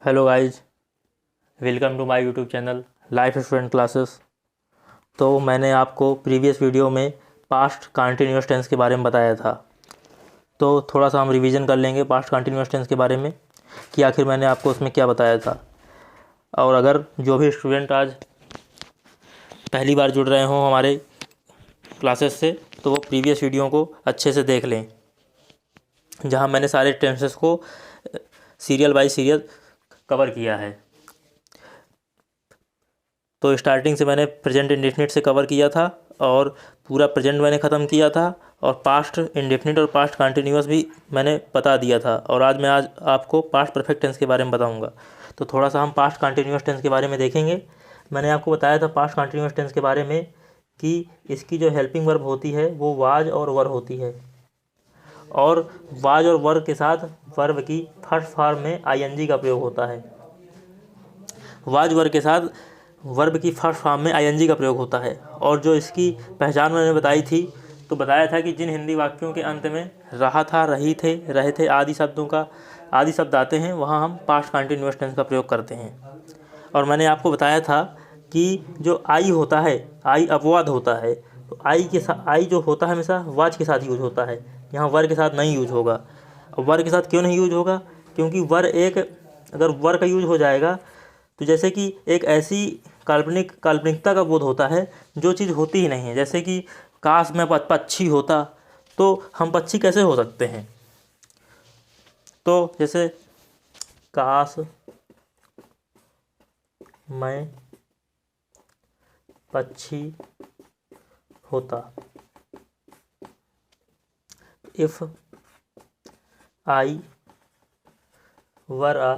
Hello guys, welcome to my YouTube channel life student classes. तो मैंने आपको previous video में पास्ट कंटिन्यूअस टेंस के बारे में बताया था। तो थोड़ा सा हम रिवीजन कर लेंगे पास्ट कंटिन्यूअस टेंस के बारे में कि आखिर मैंने आपको उसमें क्या बताया था। और अगर जो भी स्टूडेंट आज पहली बार जुड़ रहे हों हमारे क्लासेस से, तो वो प्रीवियस वीडियो को अच्छे से देख लें, जहाँ मैंने सारे टेंसेस को सीरियल बाय सीरियल कवर किया है। तो स्टार्टिंग से मैंने प्रेजेंट इंडेफिनिट से कवर किया था और पूरा प्रेजेंट मैंने ख़त्म किया था, और पास्ट इंडेफिनिट और पास्ट कंटिन्यूअस भी मैंने बता दिया था। और आज आपको पास्ट परफेक्ट टेंस के बारे में बताऊंगा। तो थोड़ा सा हम पास्ट कंटिन्यूअस टेंस के बारे में देखेंगे। मैंने आपको बताया था पास्ट कंटिन्यूअस टेंस के बारे में कि इसकी जो हेल्पिंग वर्ब होती है वो वाज और वर होती है, और वाज और वर के साथ वर्ब की फर्स्ट फॉर्म में आईएनजी का प्रयोग होता है। वाज वर के साथ वर्ब की फर्स्ट फॉर्म में आईएनजी का प्रयोग होता है। और जो इसकी पहचान मैंने बताई थी, तो बताया था कि जिन हिंदी वाक्यों के अंत में रहा था, रही थे, रहे थे आदि शब्द आते हैं, वहाँ हम पास्ट कंटिन्यूअस टेंस का प्रयोग करते हैं। और मैंने आपको बताया था कि जो आई होता है, आई अपवाद होता है। तो आई जो होता है हमेशा वाज के साथ यूज होता है, यहाँ वर के साथ नहीं यूज होगा। वर के साथ क्यों नहीं यूज होगा? क्योंकि अगर वर का यूज हो जाएगा तो जैसे कि एक ऐसी काल्पनिकता का बोध होता है जो चीज़ होती ही नहीं है। जैसे कि काश मैं पक्षी होता, तो हम पक्षी कैसे हो सकते हैं? तो जैसे काश मैं पक्षी होता, if I were a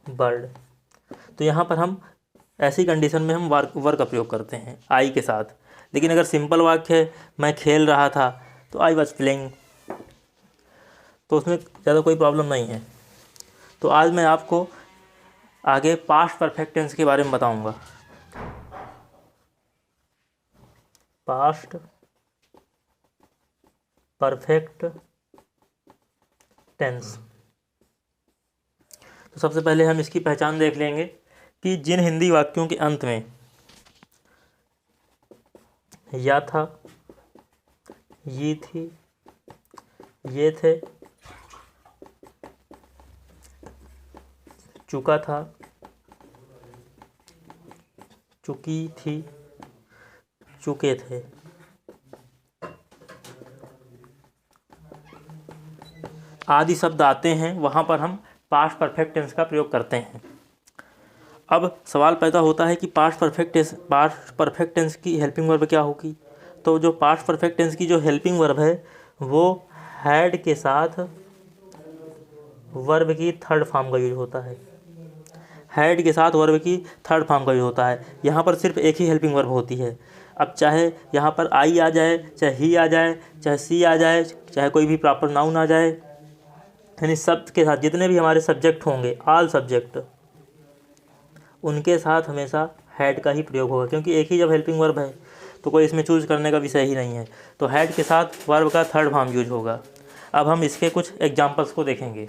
bird. तो यहाँ पर हम ऐसी कंडीशन में हम वर का प्रयोग करते हैं आई के साथ। लेकिन अगर सिंपल वाक्य है मैं खेल रहा था, तो आई वॉज प्लेइंग, तो उसमें ज़्यादा कोई प्रॉब्लम नहीं है। तो आज मैं आपको आगे पास्ट परफेक्ट टेंस के बारे में बताऊंगा। पास्ट परफेक्ट टेंस, तो सबसे पहले हम इसकी पहचान देख लेंगे कि जिन हिंदी वाक्यों के अंत में या था, ये थी, ये थे, चुका था, चुकी थी, चुके थे, आदि शब्द आते हैं, वहाँ पर हम पास्ट परफेक्ट टेंस का प्रयोग करते हैं। अब सवाल पैदा होता है कि पास्ट परफेक्ट टेंस की हेल्पिंग वर्ब क्या होगी? तो जो पास्ट परफेक्ट टेंस की जो हेल्पिंग वर्ब है वो हैड के साथ वर्ब की थर्ड फॉर्म का यूज होता है। हैड के साथ वर्ब की थर्ड फॉर्म का यूज होता है। यहाँ पर सिर्फ एक ही हेल्पिंग वर्ब होती है। अब चाहे यहाँ पर आई आ जाए, चाहे ही आ जाए, चाहे सी आ जाए, चाहे कोई भी प्रॉपर नाउन आ जाए, यानी शब्द के साथ जितने भी हमारे सब्जेक्ट होंगे, ऑल सब्जेक्ट, उनके साथ हमेशा हैड का ही प्रयोग होगा, क्योंकि एक ही जब हेल्पिंग वर्ब है तो कोई इसमें चूज करने का विषय ही नहीं है। तो हैड के साथ वर्ब का थर्ड फॉर्म यूज होगा। अब हम इसके कुछ एग्जांपल्स को देखेंगे।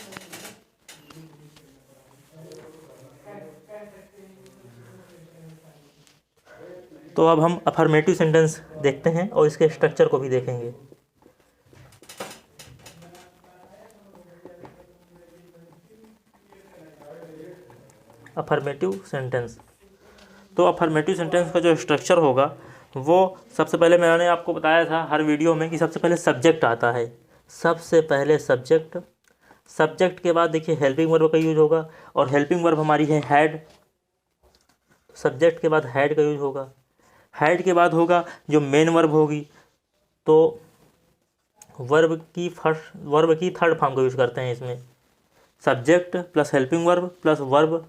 तो अब हम अफर्मेटिव सेंटेंस देखते हैं और इसके स्ट्रक्चर को भी देखेंगे। अफर्मेटिव सेंटेंस, तो अफर्मेटिव सेंटेंस का जो स्ट्रक्चर होगा वो सबसे पहले मैंने आपको बताया था हर वीडियो में कि सबसे पहले सब्जेक्ट आता है। सबसे पहले सब्जेक्ट के बाद देखिए हेल्पिंग वर्ब का यूज होगा, और हेल्पिंग वर्ब हमारी है हैड। सब्जेक्ट के बाद हैड का यूज होगा। हैड के बाद होगा जो मेन वर्ब होगी, तो वर्ब की थर्ड फॉर्म का यूज करते हैं इसमें। Subject plus helping verb plus verb,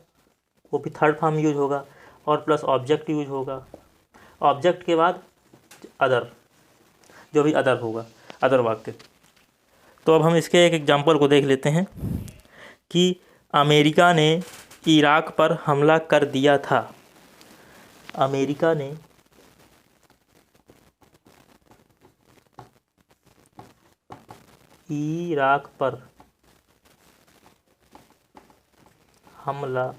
वो भी थर्ड फॉर्म यूज होगा, और प्लस ऑब्जेक्ट यूज होगा। ऑब्जेक्ट के बाद अदर, जो भी अदर होगा, अदर वाक्य। तो अब हम इसके एक एग्जांपल को देख लेते हैं कि अमेरिका ने इराक पर हमला कर दिया था। अमेरिका ने इराक पर हमला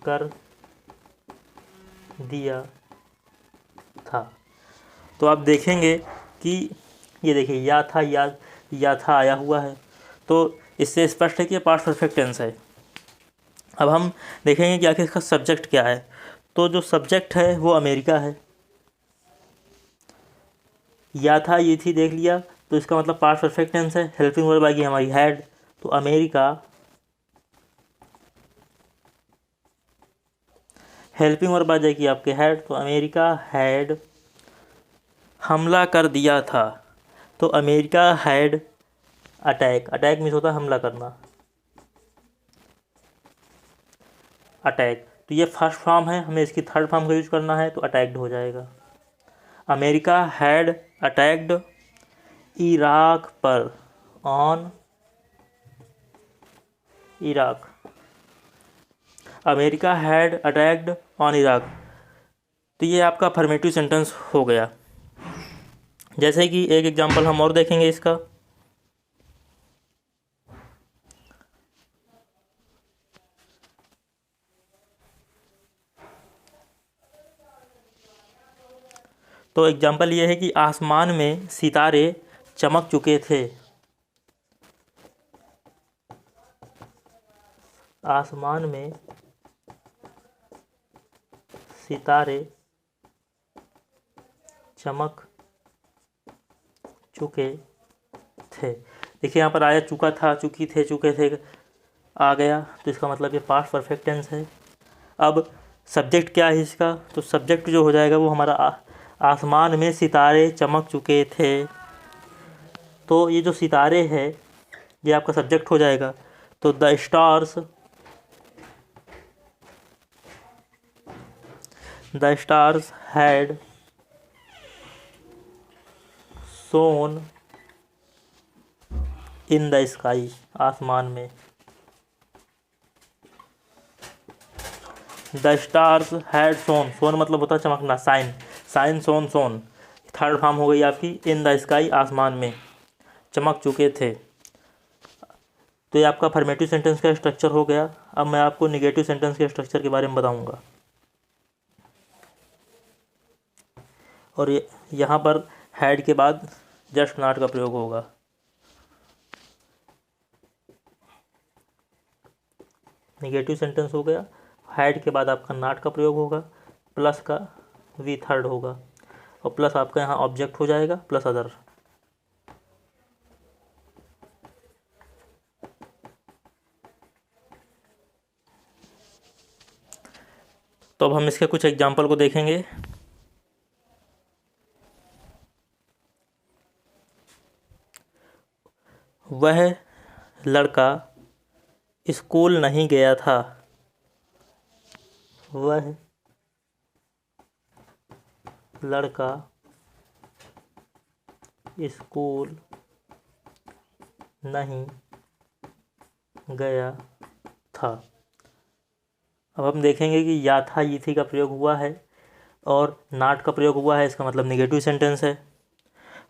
कर दिया था। तो आप देखेंगे कि ये देखिए या था आया हुआ है, तो इससे स्पष्ट है कि ये पास्ट परफेक्ट टेंस है। अब हम देखेंगे कि आखिर इसका सब्जेक्ट क्या है। तो जो सब्जेक्ट है वो अमेरिका है। या था ये थी देख लिया, तो इसका मतलब पास्ट परफेक्ट टेंस है। हेल्पिंग वर्ब आएगी हमारी हैड, तो अमेरिका। हेल्पिंग वर्ब आ जाएगी आपके हैड, तो अमेरिका हैड हमला कर दिया था। तो America had attack, attack means होता है हमला करना, अटैक। तो ये फर्स्ट फॉर्म है, हमें इसकी थर्ड फॉर्म का यूज करना है, तो अटैक्ड हो जाएगा। अमेरिका हैड अटैक्ड इराक पर, on Iraq. America had attacked on Iraq. तो ये आपका अफर्मेटिव सेंटेंस हो गया। जैसे कि एक एग्जांपल हम और देखेंगे इसका। तो एग्जांपल ये है कि आसमान में सितारे चमक चुके थे। आसमान में सितारे चमक चुके थे। देखिए यहाँ पर आया चुका था, चुकी थे, चुके थे आ गया, तो इसका मतलब ये पास्ट परफेक्ट टेंस है। अब सब्जेक्ट क्या है इसका, तो सब्जेक्ट जो हो जाएगा वो हमारा आसमान में सितारे चमक चुके थे। तो ये जो सितारे है ये आपका सब्जेक्ट हो जाएगा। तो the stars had shone in the sky, आसमान में। The stars had shone, shone मतलब होता है चमकना, shine, shine shone shone. Third form हो गई आपकी इन द स्काई, आसमान में चमक चुके थे। तो ये आपका अफर्मेटिव सेंटेंस का स्ट्रक्चर हो गया। अब मैं आपको निगेटिव सेंटेंस के स्ट्रक्चर के बारे में बताऊंगा। और ये यहाँ पर हैड के बाद जस्ट नॉट का प्रयोग होगा। निगेटिव सेंटेंस हो गया, हैड के बाद आपका नॉट का प्रयोग होगा, प्लस का वी थर्ड होगा, और प्लस आपका यहाँ ऑब्जेक्ट हो जाएगा, प्लस अदर। तो अब हम इसके कुछ एग्जाम्पल को देखेंगे। वह लड़का स्कूल नहीं गया था। वह लड़का स्कूल नहीं गया था। अब हम देखेंगे कि या था ये थी का प्रयोग हुआ है और नॉट का प्रयोग हुआ है, इसका मतलब निगेटिव सेंटेंस है।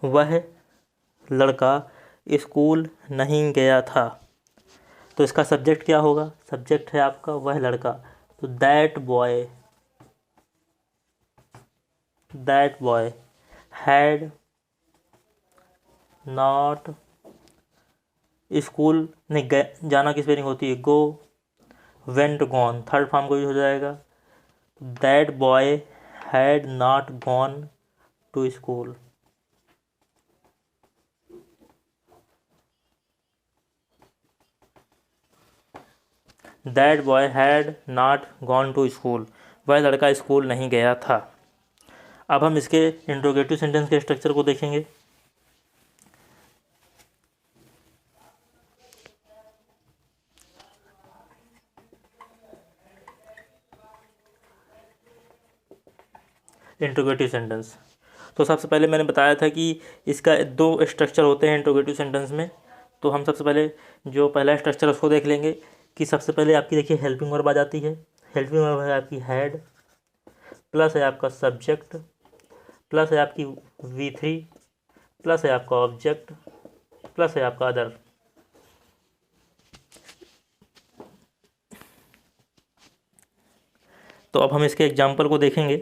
वह लड़का स्कूल नहीं गया था, तो इसका सब्जेक्ट क्या होगा, सब्जेक्ट है आपका वह लड़का, तो that boy had not school, नहीं जाना की स्पेलिंग होती है go, went gone, third form को यूज हो जाएगा। That boy had not gone to school. That boy had not gone to school, वह लड़का स्कूल नहीं गया था। अब हम इसके इंट्रोगेटिव सेंटेंस के स्ट्रक्चर को देखेंगे। इंट्रोगेटिव सेंटेंस, तो सबसे पहले मैंने बताया था कि इसका दो स्ट्रक्चर होते हैं इंट्रोगेटिव सेंटेंस में। तो हम सबसे पहले जो पहला स्ट्रक्चर उसको देख लेंगे कि सबसे पहले आपकी देखिए हेल्पिंग वर्ब आ जाती है। हेल्पिंग वर्ब है आपकी हैड, प्लस है आपका सब्जेक्ट, प्लस है आपकी V3, प्लस है आपका ऑब्जेक्ट, प्लस है आपका अदर। तो अब हम इसके एग्जाम्पल को देखेंगे।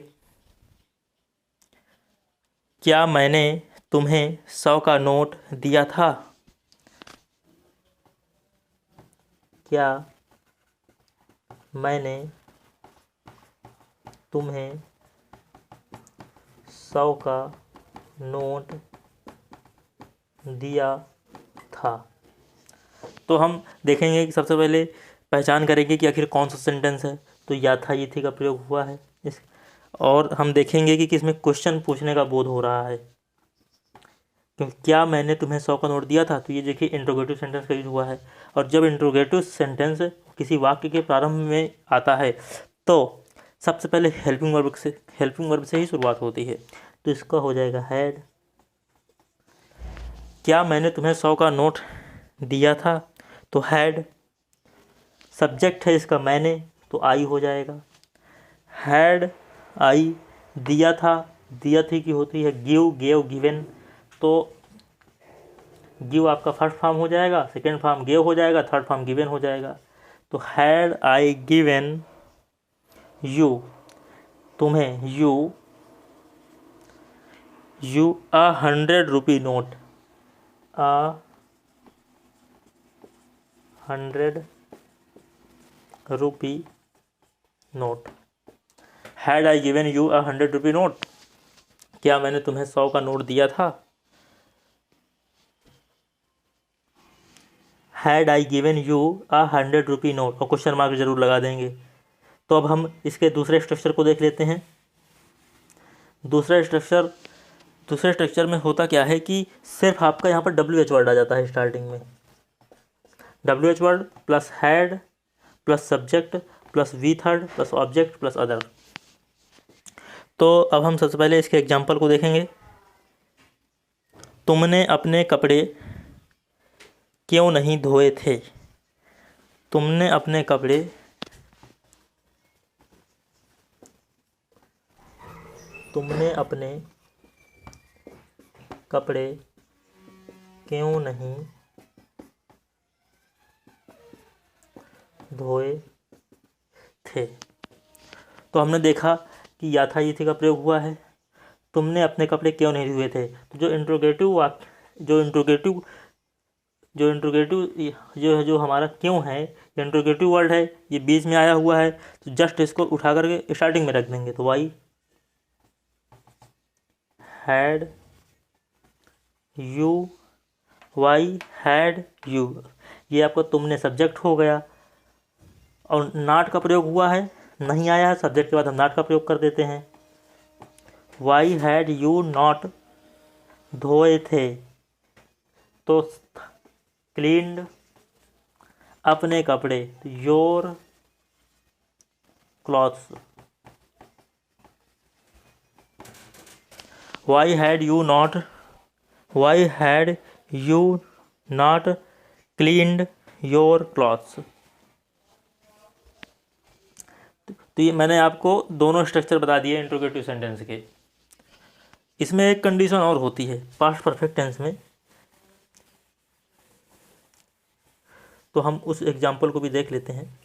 क्या मैंने तुम्हें 100 का नोट दिया था? क्या मैंने तुम्हें 100 का नोट दिया था? तो हम देखेंगे कि सबसे पहले पहचान करेंगे कि आखिर कौन सा सेंटेंस है। तो यथायथी का प्रयोग हुआ है इस, और हम देखेंगे कि किसमें क्वेश्चन पूछने का बोध हो रहा है। क्योंकि क्या मैंने तुम्हें 100 का नोट दिया था, तो ये देखिए इंट्रोगेटिव सेंटेंस का यूज हुआ है। और जब इंट्रोगेटिव सेंटेंस किसी वाक्य के प्रारंभ में आता है तो सबसे पहले हेल्पिंग वर्ब से ही शुरुआत होती है। तो इसका हो जाएगा हैड। क्या मैंने तुम्हें 100 का नोट दिया था, तो हैड। सब्जेक्ट है इसका मैंने, तो आई हो जाएगा। Had I. दिया था, दिया थी की होती है गिव, गेव, गिवन। तो गिव आपका फर्स्ट फॉर्म हो जाएगा, सेकेंड फॉर्म गेव हो जाएगा, थर्ड फॉर्म गिवन हो जाएगा। तो हैड आई गिवन यू, तुम्हें, you 100 rupee note, 100 rupee note. Had I given you 100 rupee note, क्या मैंने तुम्हें 100 का नोट दिया था? Had I given you 100 rupee note, और क्वेश्चन मार्क जरूर लगा देंगे। तो अब हम इसके दूसरे स्ट्रक्चर को देख लेते हैं। दूसरे स्ट्रक्चर में होता क्या है कि सिर्फ आपका यहाँ पर WH वर्ड आ जाता है स्टार्टिंग में। WH word plus had plus subject plus V third plus object plus other. तो अब हम सबसे पहले इसके एग्जाम्पल को देखेंगे। तुमने अपने कपड़े क्यों नहीं धोए थे? तुमने अपने कपड़े क्यों नहीं धोए थे? तो हमने देखा कि यथायथी का प्रयोग हुआ है। तुमने अपने कपड़े क्यों नहीं धोए थे? तो जो हमारा क्यों है, इंट्रोगेटिव वर्ड है, ये बीच में आया हुआ है। तो जस्ट इसको उठा करके स्टार्टिंग में रख देंगे। तो why had you, why had you, ये आपका तुमने सब्जेक्ट हो गया। और नॉट का प्रयोग हुआ है, नहीं आया है सब्जेक्ट के बाद हम नॉट का प्रयोग कर देते हैं। वाई हैड यू नॉट धोए थे, तो क्लीन्ड अपने कपड़े, your clothes. Why had you not cleaned your clothes. तो ये मैंने आपको दोनों स्ट्रक्चर बता दिए इंट्रोगेटिव सेंटेंस के। इसमें एक कंडीशन और होती है पास्ट परफेक्ट टेंस में, तो हम उस एग्जाम्पल को भी देख लेते हैं।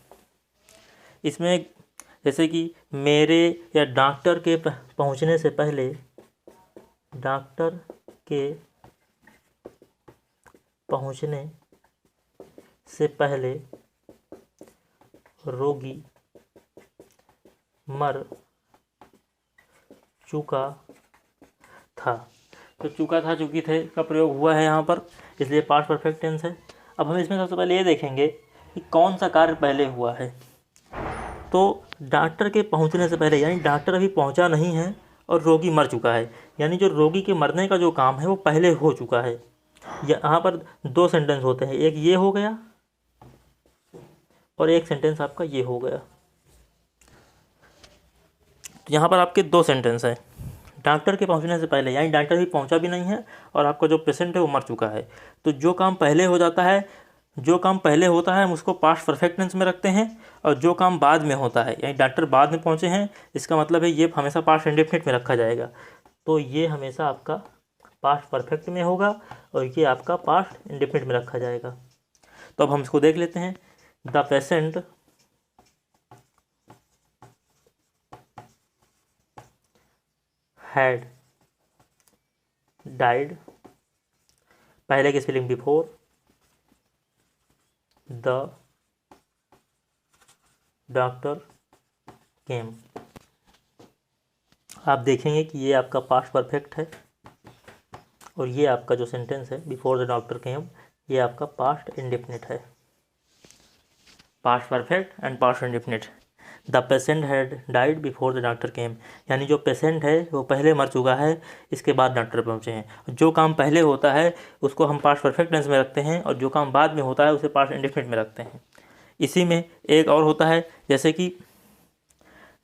इसमें जैसे कि मेरे या डॉक्टर के पहुंचने से पहले, डॉक्टर के पहुंचने से पहले रोगी मर चुका था। तो चुका था, चुकी थे का प्रयोग हुआ है यहाँ पर, इसलिए पास्ट परफेक्ट टेंस है। अब हम इसमें सबसे पहले ये देखेंगे कि कौन सा कार्य पहले हुआ है। तो डॉक्टर के पहुंचने से पहले, यानी डॉक्टर अभी पहुंचा नहीं है और रोगी मर चुका है, यानी जो रोगी के मरने का जो काम है वो पहले हो चुका है। यहाँ पर दो सेंटेंस होते हैं, एक ये हो गया और एक सेंटेंस आपका ये हो गया। तो यहाँ पर आपके दो सेंटेंस हैं। डॉक्टर के पहुंचने से पहले, यानी डॉक्टर भी पहुंचा भी नहीं है और आपका जो पेशेंट है वो मर चुका है। तो जो काम पहले हो जाता है, जो काम पहले होता है हम उसको पास्ट परफेक्ट टेंस में रखते हैं, और जो काम बाद में होता है, यानी डॉक्टर बाद में पहुंचे हैं, इसका मतलब है ये हमेशा पास्ट इंडेफिनिट में रखा जाएगा। तो ये हमेशा आपका पास्ट परफेक्ट में होगा और ये आपका पास्ट इंडेफिनिट में रखा जाएगा। तो अब हम इसको देख लेते हैं। द पेशेंट हैड डाइड, पहले की स्पेलिंग बिफोर द डॉक्टर केम। आप देखेंगे कि ये आपका पास्ट परफेक्ट है और ये आपका जो सेंटेंस है बिफोर द डॉक्टर केम, ये आपका पास्ट इंडेफिनिट है। Past perfect and past indefinite. The patient had died before the doctor केम, यानी जो पेशेंट है वो पहले मर चुका है, इसके बाद डॉक्टर पहुँचे हैं। जो काम पहले होता है उसको हम पास्ट परफेक्ट टेंस में रखते हैं और जो काम बाद में होता है उसे पास्ट इंडेफिनिट में रखते हैं। इसी में एक और होता है, जैसे कि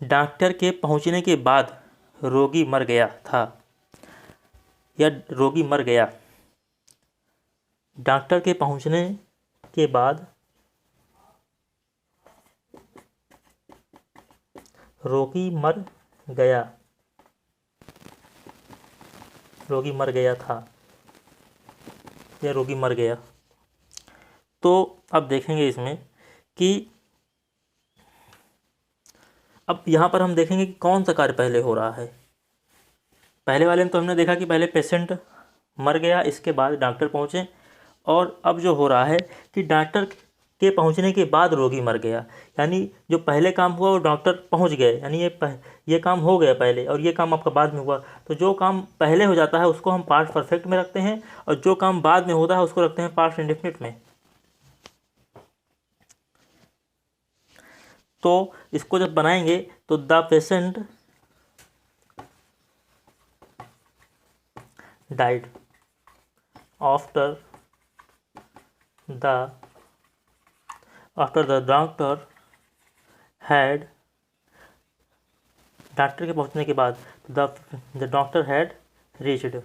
डॉक्टर के पहुंचने के बाद रोगी मर गया था या रोगी मर गया। डॉक्टर के पहुंचने के बाद रोगी मर गया, रोगी मर गया था या रोगी मर गया। तो अब देखेंगे इसमें कि अब यहाँ पर हम देखेंगे कि कौन सा कार्य पहले हो रहा है। पहले वाले में तो हमने देखा कि पहले पेशेंट मर गया, इसके बाद डॉक्टर पहुँचे, और अब जो हो रहा है कि डॉक्टर के पहुँचने के बाद रोगी मर गया, यानी जो पहले काम हुआ वो डॉक्टर पहुँच गए, यानी ये काम हो गया पहले और ये काम आपका बाद में हुआ। तो जो काम पहले हो जाता है उसको हम पास्ट परफेक्ट में रखते हैं और जो काम बाद में होता है उसको रखते हैं पास्ट इंडेफिनिट में। तो इसको जब बनाएंगे तो the patient died after the doctor had, doctor के पहुंचने के बाद the doctor had reached,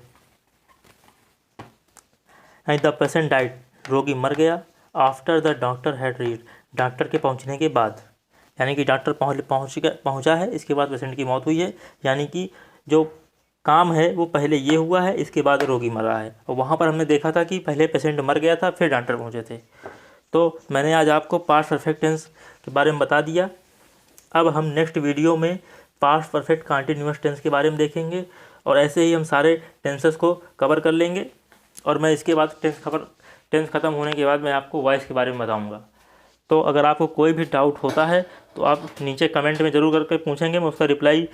the patient died, रोगी मर गया, after the doctor had reached, doctor के पहुंचने के बाद, यानी कि डॉक्टर पहुंचा है, इसके बाद पेशेंट की मौत हुई है, यानी कि जो काम है वो पहले ये हुआ है, इसके बाद रोगी मरा है। और वहाँ पर हमने देखा था कि पहले पेशेंट मर गया था फिर डॉक्टर पहुँचे थे। तो मैंने आज आपको पास्ट परफेक्ट टेंस के बारे में बता दिया। अब हम नेक्स्ट वीडियो में पास्ट परफेक्ट कंटीन्यूअस टेंस के बारे में देखेंगे और ऐसे ही हम सारे टेंसेस को कवर कर लेंगे। और मैं इसके बाद टेंस ख़त्म होने के बाद मैं आपको वॉइस के बारे में बताऊँगा। तो अगर आपको कोई भी डाउट होता है तो आप नीचे कमेंट में ज़रूर करके पूछेंगे, मैं उसका रिप्लाई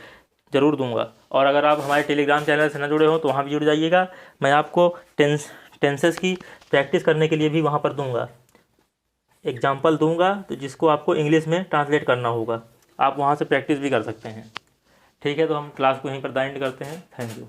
ज़रूर दूंगा। और अगर आप हमारे टेलीग्राम चैनल से न जुड़े हो तो वहाँ भी जुड़ जाइएगा, मैं आपको टेंसेस की प्रैक्टिस करने के लिए भी वहाँ पर दूंगा, एग्जाम्पल दूंगा, तो जिसको आपको इंग्लिश में ट्रांसलेट करना होगा, आप वहाँ से प्रैक्टिस भी कर सकते हैं। ठीक है, तो हम क्लास को यहीं पर एंड करते हैं। Thank you.